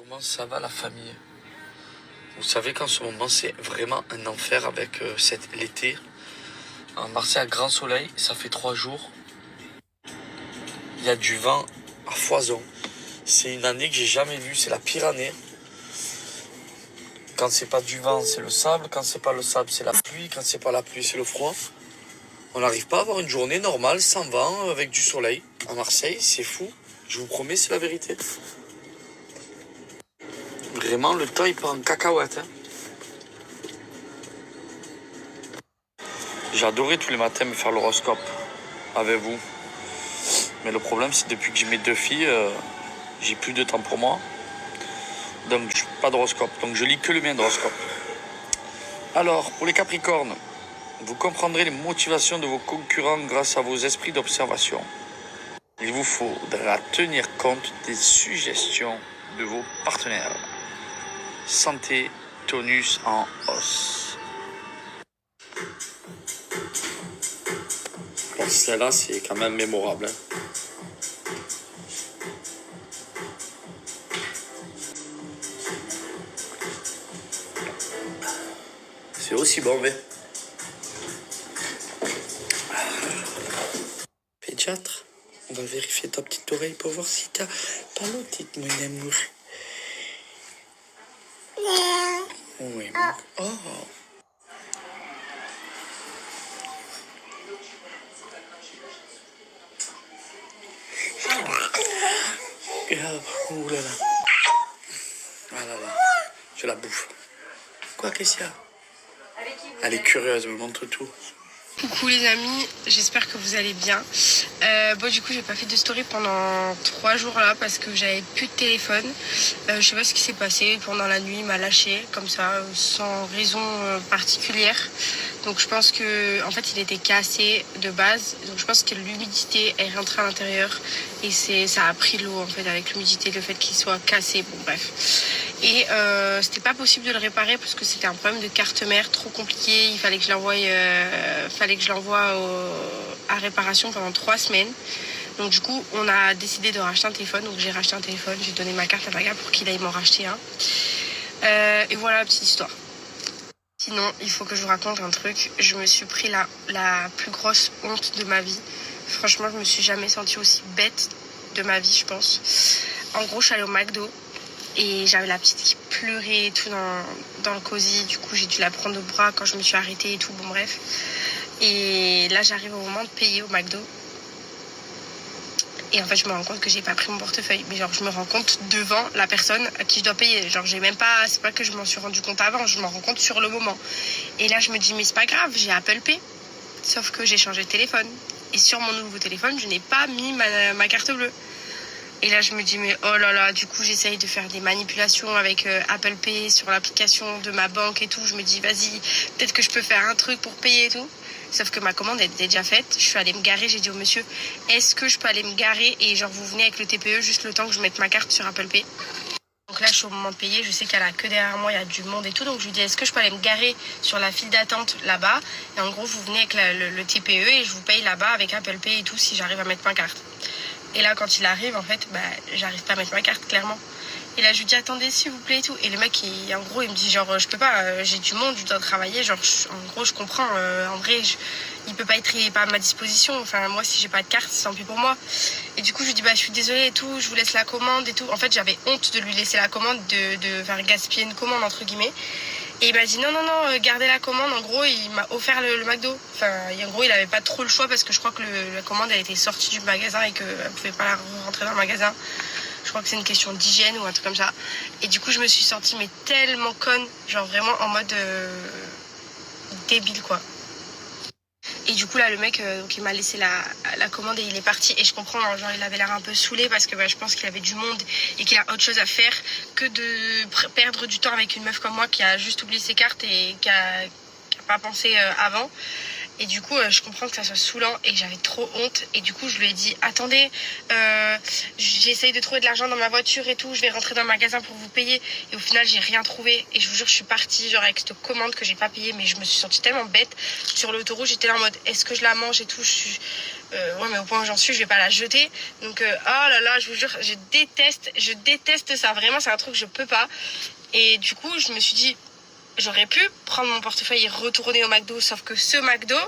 Comment ça va la famille? Vous savez qu'en ce moment c'est vraiment un enfer avec l'été. À Marseille à grand soleil, ça fait 3 jours. Il y a du vent à foison. C'est une année que j'ai jamais vue, c'est la pire année. Quand c'est pas du vent, c'est le sable. Quand c'est pas le sable, c'est la pluie. Quand c'est pas la pluie, c'est le froid. On n'arrive pas à avoir une journée normale, sans vent, avec du soleil. À Marseille, c'est fou. Je vous promets, c'est la vérité. Vraiment, le temps, il part en cacahuète. Hein. J'ai adoré tous les matins me faire l'horoscope avec vous. Mais le problème, c'est depuis que j'ai mes 2 filles, j'ai plus de temps pour moi. Donc, pas d'horoscope. Donc, je lis que le mien d'horoscope. Alors, pour les Capricornes, vous comprendrez les motivations de vos concurrents grâce à vos esprits d'observation. Il vous faudra tenir compte des suggestions de vos partenaires. Santé, tonus en hausse. Alors, celle-là, c'est quand même mémorable. Hein. C'est aussi bon, mais... Pédiatre, on va vérifier ta petite oreille pour voir si t'as pas l'otite, mon amour. Oui, oh. Oh là là. Ah là là. Je la bouffe. Quoi, qu'est-ce qu'il y a? Elle est curieuse, elle me montre tout. Coucou les amis, j'espère que vous allez bien. Bon du coup j'ai pas fait de story pendant 3 jours là parce que j'avais plus de téléphone. Je sais pas ce qui s'est passé pendant la nuit, il m'a lâché comme ça sans raison particulière. Donc je pense que en fait il était cassé de base. Donc je pense que l'humidité est rentrée à l'intérieur et ça a pris l'eau en fait avec l'humidité, le fait qu'il soit cassé. Bon bref. Et c'était pas possible de le réparer parce que c'était un problème de carte mère trop compliqué. Il fallait que je l'envoie à réparation pendant 3 semaines. Donc du coup on a décidé de racheter un téléphone. Donc j'ai racheté un téléphone, j'ai donné ma carte à Paga pour qu'il aille m'en racheter un. Et voilà la petite histoire. Sinon il faut que je vous raconte un truc. Je me suis pris la plus grosse honte de ma vie. Franchement je me suis jamais sentie aussi bête de ma vie je pense. En gros je suis allée au McDo. Et j'avais la petite qui pleurait et tout dans le cosy. Du coup, j'ai dû la prendre au bras quand je me suis arrêtée et tout. Bon, bref. Et là, j'arrive au moment de payer au McDo. Et en fait, je me rends compte que j'ai pas pris mon portefeuille. Mais genre, je me rends compte devant la personne à qui je dois payer. Genre, j'ai même pas... C'est pas que je m'en suis rendu compte avant. Je m'en rends compte sur le moment. Et là, je me dis, mais c'est pas grave, j'ai Apple Pay. Sauf que j'ai changé de téléphone. Et sur mon nouveau téléphone, je n'ai pas mis ma carte bleue. Et là, je me dis, mais oh là là, du coup, j'essaye de faire des manipulations avec Apple Pay sur l'application de ma banque et tout. Je me dis, vas-y, peut-être que je peux faire un truc pour payer et tout. Sauf que ma commande était déjà faite. Je suis allée me garer. J'ai dit au monsieur, est-ce que je peux aller me garer et genre vous venez avec le TPE juste le temps que je mette ma carte sur Apple Pay. Donc là, je suis au moment de payer. Je sais qu'il y a que derrière moi, il y a du monde et tout. Donc je lui dis, est-ce que je peux aller me garer sur la file d'attente là-bas? Et en gros, vous venez avec le TPE et je vous paye là-bas avec Apple Pay et tout si j'arrive à mettre ma carte. Et là, quand il arrive, en fait, j'arrive pas à mettre ma carte, clairement. Et là, je lui dis, attendez, s'il vous plaît, et tout. Et le mec, en gros, il me dit, genre, je peux pas, j'ai du monde, je dois travailler. Genre, en gros, je comprends. En vrai, il peut pas être pas à ma disposition. Enfin, moi, si j'ai pas de carte, c'est tant pis pour moi. Et du coup, je lui dis, je suis désolée et tout, je vous laisse la commande et tout. En fait, j'avais honte de lui laisser la commande, de faire gaspiller une commande, entre guillemets. Et il m'a dit non, gardez la commande. En gros, il m'a offert le McDo. Enfin, en gros, il avait pas trop le choix parce que je crois que la commande, elle était sortie du magasin et qu'elle pouvait pas la rentrer dans le magasin. Je crois que c'est une question d'hygiène ou un truc comme ça. Et du coup, je me suis sentie mais tellement conne. Genre vraiment en mode débile, quoi. Et du coup là le mec donc il m'a laissé la commande et il est parti. Et je comprends, hein, genre il avait l'air un peu saoulé parce que je pense qu'il avait du monde et qu'il a autre chose à faire que de perdre du temps avec une meuf comme moi qui a juste oublié ses cartes et qui a pas pensé avant. Et du coup, je comprends que ça soit saoulant et que j'avais trop honte. Et du coup, je lui ai dit, attendez, j'essaye de trouver de l'argent dans ma voiture et tout. Je vais rentrer dans le magasin pour vous payer. Et au final, j'ai rien trouvé. Et je vous jure, je suis partie genre avec cette commande que j'ai pas payée. Mais je me suis sentie tellement bête. Sur l'autoroute, j'étais là en mode, est-ce que je la mange et tout. Ouais, mais au point où j'en suis, je vais pas la jeter. Donc, oh là là, je vous jure, je déteste ça. Vraiment, c'est un truc que je peux pas. Et du coup, je me suis dit, j'aurais pu prendre mon portefeuille et retourner au McDo, sauf que ce McDo,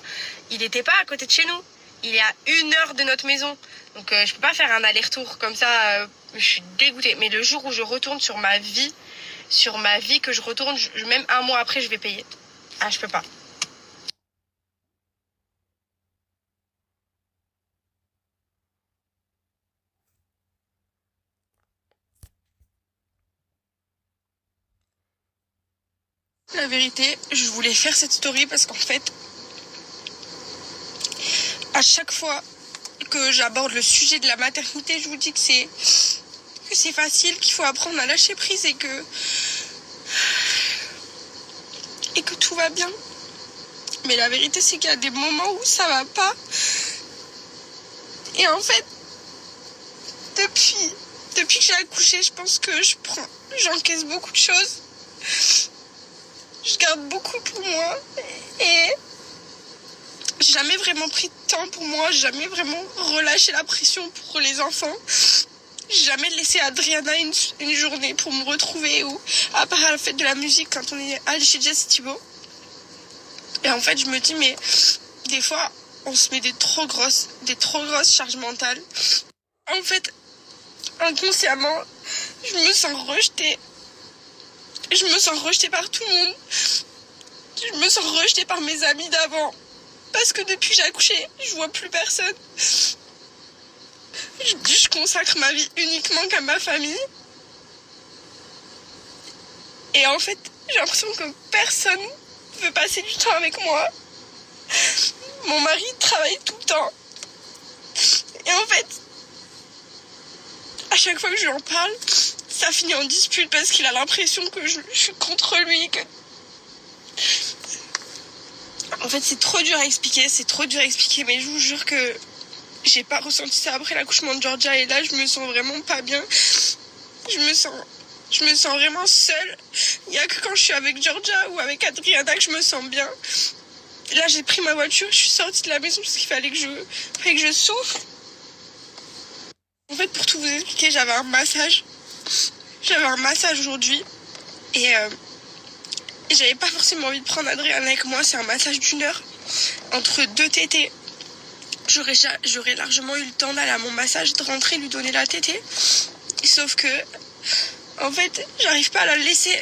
il n'était pas à côté de chez nous. Il est à 1 heure de notre maison. Donc je peux pas faire un aller-retour comme ça. Je suis dégoûtée. Mais le jour où je retourne sur ma vie que je retourne, même un mois après, je vais payer. Ah, je peux pas. La vérité, je voulais faire cette story parce qu'en fait, à chaque fois que j'aborde le sujet de la maternité, je vous dis que c'est facile, qu'il faut apprendre à lâcher prise et que tout va bien. Mais la vérité, c'est qu'il y a des moments où ça va pas. Et en fait, depuis que j'ai accouché, je pense que j'encaisse beaucoup de choses. Je garde beaucoup pour moi et j'ai jamais vraiment pris de temps pour moi, j'ai jamais vraiment relâché la pression pour les enfants. J'ai jamais laissé Adriana une journée pour me retrouver ou à part à la fête de la musique quand on est allé chez Jess et Thibaut. Et en fait, je me dis, mais des fois, on se met des trop grosses charges mentales. En fait, inconsciemment, je me sens rejetée. Je me sens rejetée par tout le monde. Je me sens rejetée par mes amis d'avant. Parce que depuis que j'ai accouché, je vois plus personne. Je consacre ma vie uniquement qu'à ma famille. Et en fait, j'ai l'impression que personne veut passer du temps avec moi. Mon mari travaille tout le temps. Et en fait, à chaque fois que je lui en parle, ça finit en dispute parce qu'il a l'impression que je suis contre lui. En fait, c'est trop dur à expliquer, mais je vous jure que j'ai pas ressenti ça après l'accouchement de Georgia et là, je me sens vraiment pas bien. Je me sens vraiment seule. Il y a que quand je suis avec Georgia ou avec Adriana que je me sens bien. Là, j'ai pris ma voiture, je suis sortie de la maison parce qu'il fallait que je souffle. En fait, pour tout vous expliquer, j'avais un massage aujourd'hui et j'avais pas forcément envie de prendre Adriana avec moi. C'est un massage d'1 heure entre 2 tétés. J'aurais largement eu le temps d'aller à mon massage, de rentrer, lui donner la tétée. Sauf que, en fait, j'arrive pas à la laisser.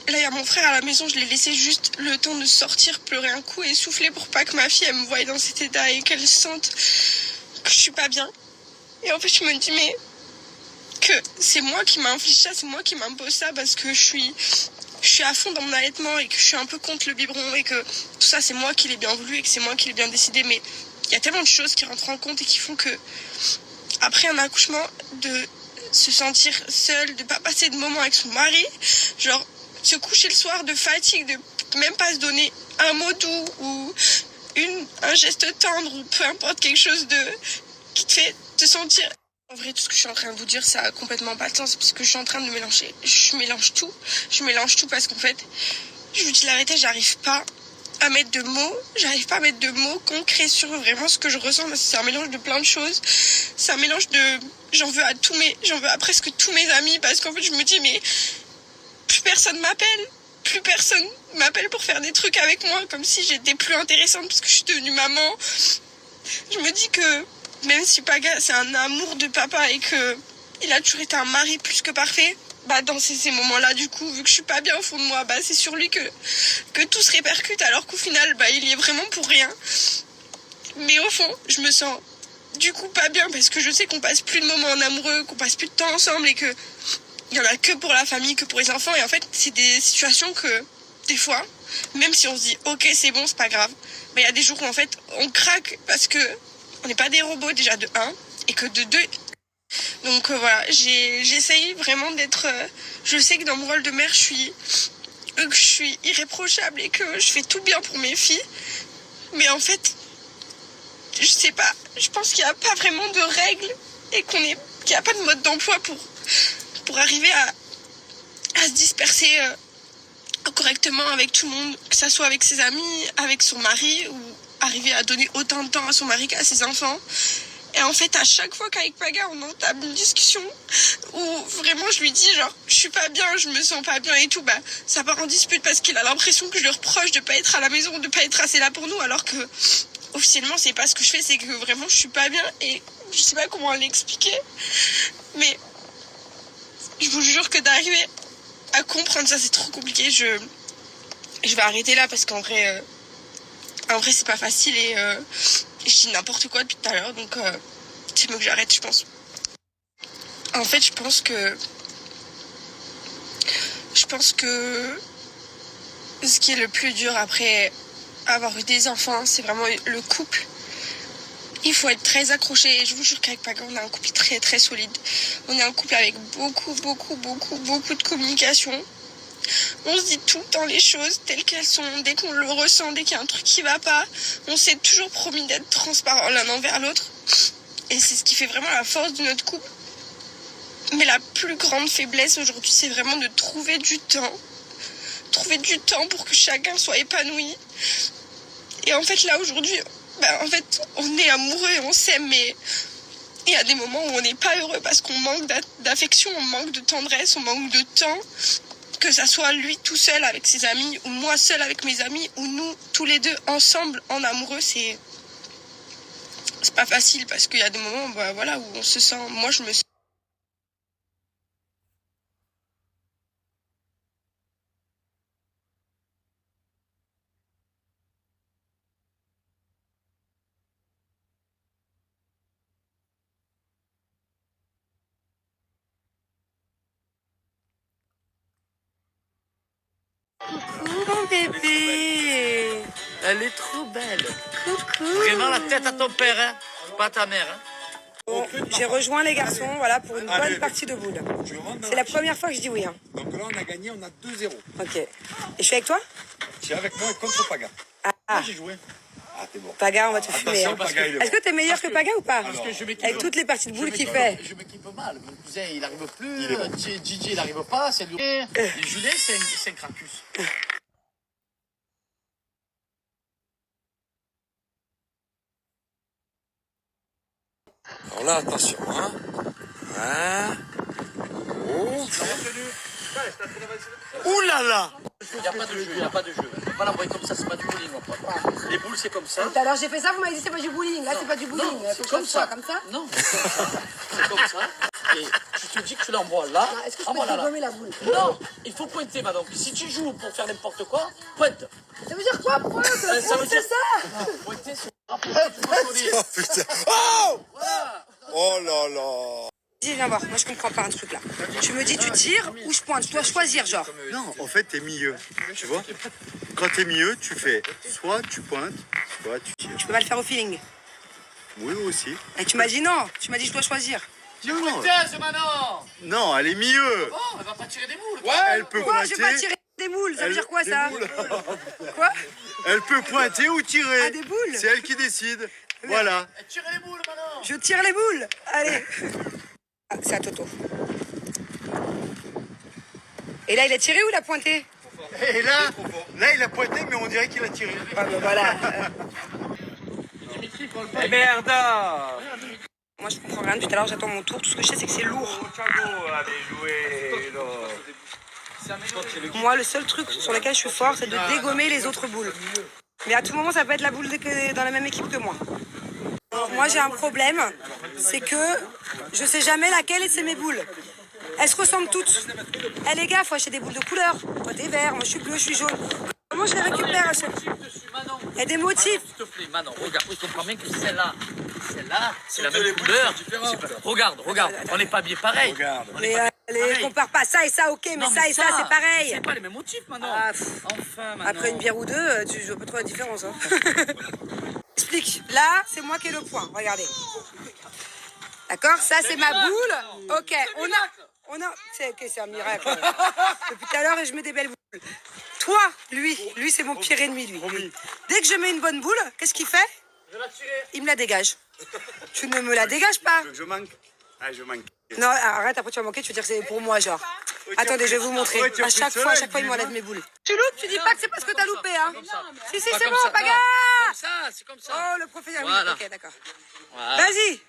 Là, il y a mon frère à la maison, je l'ai laissé juste le temps de sortir, pleurer un coup et souffler pour pas que ma fille, elle me voie dans cet état et qu'elle sente que je suis pas bien. Et en fait, je me dis, mais que c'est moi qui m'inflige ça, c'est moi qui m'impose ça parce que je suis à fond dans mon allaitement et que je suis un peu contre le biberon et que tout ça, c'est moi qui l'ai bien voulu et que c'est moi qui l'ai bien décidé. Mais il y a tellement de choses qui rentrent en compte et qui font que, après un accouchement, de se sentir seule, de pas passer de moments avec son mari, genre se coucher le soir de fatigue, de même pas se donner un mot doux ou un geste tendre ou peu importe quelque chose qui te fait te sentir. En vrai, tout ce que je suis en train de vous dire, ça a complètement pas de sens parce que je suis en train de mélanger. Je mélange tout parce qu'en fait, je vous dis la vérité, j'arrive pas à mettre de mots concrets sur vraiment ce que je ressens. C'est un mélange de plein de choses. C'est un mélange de, j'en veux à presque tous mes amis parce qu'en fait, je me dis, mais plus personne m'appelle pour faire des trucs avec moi, comme si j'étais plus intéressante parce que je suis devenue maman. Je me dis que même si Paga c'est un amour de papa et que il a toujours été un mari plus que parfait, bah dans ces moments-là, du coup, vu que je suis pas bien au fond de moi, bah c'est sur lui que tout se répercute, alors qu'au final, bah il y est vraiment pour rien. Mais au fond, je me sens du coup pas bien parce que je sais qu'on passe plus de moments en amoureux, qu'on passe plus de temps ensemble et que il y en a que pour la famille, que pour les enfants. Et en fait, c'est des situations que, des fois, même si on se dit, ok, c'est bon, c'est pas grave, mais il y a des jours où, en fait, on craque parce que on n'est pas des robots, déjà, de 1, et que de 2. Donc, voilà, j'essaye vraiment d'être... je sais que dans mon rôle de mère, je suis irréprochable et que je fais tout bien pour mes filles. Mais en fait, je sais pas, je pense qu'il n'y a pas vraiment de règles et qu'il n'y a pas de mode d'emploi pour arriver à se disperser correctement avec tout le monde, que ça soit avec ses amis, avec son mari, ou arriver à donner autant de temps à son mari qu'à ses enfants. Et en fait, à chaque fois qu'avec Paga, on entame une discussion où vraiment je lui dis genre, je suis pas bien, je me sens pas bien et tout, bah, ça part en dispute parce qu'il a l'impression que je lui reproche de pas être à la maison, de pas être assez là pour nous, alors que officiellement, c'est pas ce que je fais, c'est que vraiment je suis pas bien et je sais pas comment l'expliquer. Mais je vous jure que d'arriver à comprendre ça, c'est trop compliqué. Je vais arrêter là parce qu'en vrai, c'est pas facile et je dis n'importe quoi depuis tout à l'heure, donc c'est mieux que j'arrête, je pense. En fait, je pense que ce qui est le plus dur après avoir eu des enfants, c'est vraiment le couple. Il faut être très accroché et je vous jure qu'avec Paga, on a un couple très très solide. On est un couple avec beaucoup de communication. On se dit tout le temps les choses telles qu'elles sont, dès qu'on le ressent, dès qu'il y a un truc qui va pas. On s'est toujours promis d'être transparents l'un envers l'autre. Et c'est ce qui fait vraiment la force de notre couple. Mais la plus grande faiblesse aujourd'hui, c'est vraiment de trouver du temps. Trouver du temps pour que chacun soit épanoui. Et en fait, là, aujourd'hui, en fait, on est amoureux et on s'aime, mais il y a des moments où on n'est pas heureux parce qu'on manque d'affection, on manque de tendresse, on manque de temps. Que ça soit lui tout seul avec ses amis, ou moi seule avec mes amis, ou nous tous les deux ensemble en amoureux, c'est pas facile parce qu'il y a des moments voilà, où on se sent, moi je me sens. Coucou mon bébé. Elle est trop belle. Coucou. Vraiment la tête à ton père, hein. Pas ta mère, hein. Bon, j'ai rejoint les garçons, voilà, pour une bonne partie de boules. C'est la première fois que je dis oui. Hein. Donc là, on a gagné, on a 2-0. Ok. Et je suis avec toi? Tu es avec moi et contre Paga. Ah, Moi, j'ai joué. Ah, t'es bon. Paga, on va te fumer. Attention, Hein. Paga, il est Est-ce que t'es meilleur que Paga ou pas? Avec toutes les parties de boules qu'il fait. Je m'équipe mal. Mon cousin, il n'arrive plus. Gigi, il n'arrive pas. C'est lui. Et Julien, c'est un cracus. Alors là, attention, hein. Hein. Oh. Ouh là là. Il n'y a pas de jeu, il n'y a pas de jeu. On va pas l'envoyer comme ça, c'est pas du bowling, mon pote. Les boules, c'est comme ça. Tout à l'heure j'ai fait ça, vous m'avez dit c'est pas du bowling. Là c'est pas du bowling. Non, Faut c'est que comme je fasse ça. quoi, comme ça? Non, c'est comme ça. Et tu te dis que tu l'envoies là. Est-ce que je peux envoie-la là. dégommer la boule? Non, il faut pointer maintenant. Si tu joues pour faire n'importe quoi, pointe. Ça veut dire quoi, pointe? Ça veut dire C'est ça? Non, pointer, c'est Oh putain. Oh. Oh là là. Dis, viens voir, moi je comprends pas un truc là. Tu me dis tu tires ou je pointe, je dois choisir genre. Non, en fait, t'es milieu, tu vois. Quand t'es milieu, tu fais soit tu pointes, soit tu tires. Tu peux pas le faire au feeling. Oui, aussi. Et tu m'as dit non, tu m'as dit je dois choisir. Non, non, Tiens, ce Manon. non, elle est milieu. Oh, elle va pas tirer des boules. Elle peut Quoi? Je vais pas pointer. tirer des boules, ça veut dire quoi des ça? boules. Quoi? Elle peut pointer ou tirer. Ah, des boules? C'est elle qui décide. Voilà. Tirez les boules, Manon. Je tire les boules. Allez. Ah, c'est à Toto. Et là il a tiré ou il a pointé? Et là, il a pointé, mais on dirait qu'il a tiré. Ah ben voilà. Eh merde. Moi je comprends rien, depuis tout à l'heure j'attends mon tour, tout ce que je sais c'est que c'est lourd. Moi le seul truc sur lequel je suis fort c'est de dégommer les autres boules. Mais à tout moment ça peut être la boule dans la même équipe que moi. Moi j'ai un problème, c'est que je sais jamais laquelle c'est mes boules. Elles se ressemblent toutes. Eh les gars, faut acheter des boules de couleur. Toi t'es vert, moi je suis bleu, je suis jaune. Comment je les récupère à chaque fois? Il y a des motifs. S'il te plaît, Manon, regarde, il comprend bien que celle-là, c'est la même couleur. Regarde, on n'est pas bien pareil. Regarde. On n'est Mais pas allez, compare pas ça et ça, ok, mais Non, ça et ça c'est pareil. C'est pas les mêmes motifs, Manon. Ah, pff. Enfin, Manon. Après une bière ou deux, je vois pas trop la différence. Hein. Explique. Là, c'est moi qui ai le point. Regardez. D'accord? Ça, c'est ma boule. Ok. On a. C'est ok, c'est un miracle. Depuis tout à l'heure, et je mets des belles boules. Toi, lui c'est mon pire ennemi, lui. Dès que je mets une bonne boule, qu'est-ce qu'il fait? Il me la dégage. Tu ne me la dégages pas. Je manque. Ah, je manque. Non, arrête, après tu vas manquer, tu vas dire que c'est pour moi, genre. Attendez, je vais vous montrer. À chaque fois, il m'enlève mes boules. Tu loupes, tu dis pas que c'est parce que t'as loupé, hein. Si, c'est bon, Paga. Comme ça, c'est comme ça. Oh, le professeur, Voilà. ok, d'accord. Voilà. Vas-y.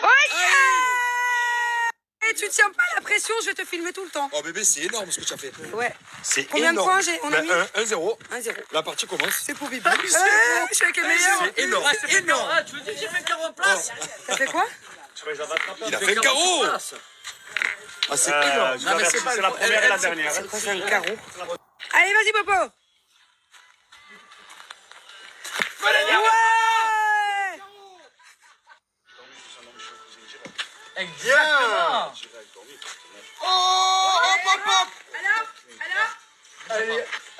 Oh yeah. Et tu tiens pas la pression, je vais te filmer tout le temps. Oh bébé, c'est énorme ce que tu as fait. Ouais. C'est Combien de énorme. points on a mis 1-0. 1-0. La partie commence. C'est pour Bibi. Je suis avec les meilleurs. C'est énorme. Ah, c'est énorme. Ah, tu veux dire que j'ai fait le carreau en place? T'as fait quoi? Il a fait le carreau. Ah, c'est énorme. Non, mais c'est pas la première et la dernière. C'est quoi, c'est un carreau? Allez, vas-y, Popo. Ouais. Exactement. Oh, hop, hop.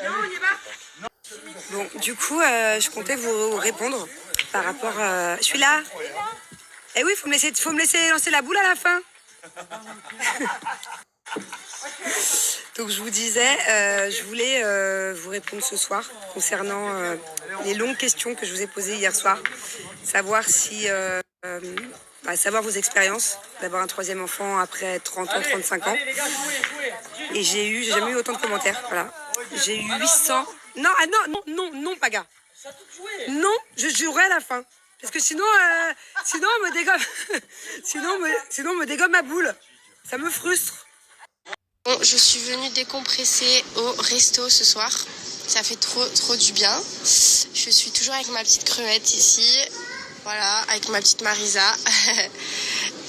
Non, on y va. Bon, du coup, je comptais vous répondre par rapport. Je suis là. Eh oui, faut me laisser lancer la boule à la fin. Donc je vous disais, je voulais vous répondre ce soir concernant les longues questions que je vous ai posées hier soir, savoir si, savoir vos expériences d'avoir un troisième enfant après 30 ans, 35 ans. Et j'ai jamais eu autant de commentaires. Voilà, j'ai eu 800. Non, ah non, Paga. Non, je jouerai à la fin. Parce que sinon on me dégomme. sinon on me dégomme ma boule. Ça me frustre. Bon, je suis venue décompresser au resto ce soir. Ça fait trop du bien. Je suis toujours avec ma petite crevette ici. Voilà, avec ma petite Marisa.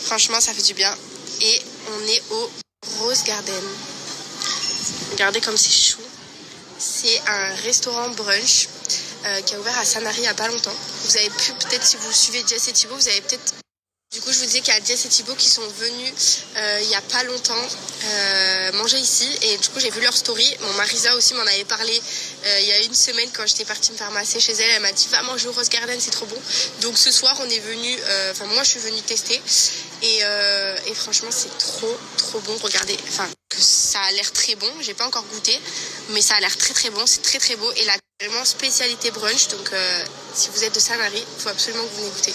Franchement, ça fait du bien. Et on est au Rose Garden. Regardez comme c'est chou. C'est un restaurant brunch qui a ouvert à Sanary il n'y a pas longtemps. Vous avez pu, peut-être si vous suivez Jess et Thibaut, vous avez peut-être... Du coup, je vous disais qu'il y a Jess et Thibaut qui sont venus il n'y a pas longtemps manger ici. Et du coup, j'ai vu leur story. Mon Marisa aussi m'en avait parlé il y a une semaine quand j'étais partie me faire masser chez elle. Elle m'a dit « Va manger au Rose Garden, c'est trop bon ». Donc ce soir, on est venu... moi, je suis venue tester. Et franchement, c'est trop bon. Regardez, que ça a l'air très bon. J'ai pas encore goûté, mais ça a l'air très bon. C'est très beau. Et là, vraiment spécialité brunch. Donc, si vous êtes de Sanary, il faut absolument que vous venez goûter.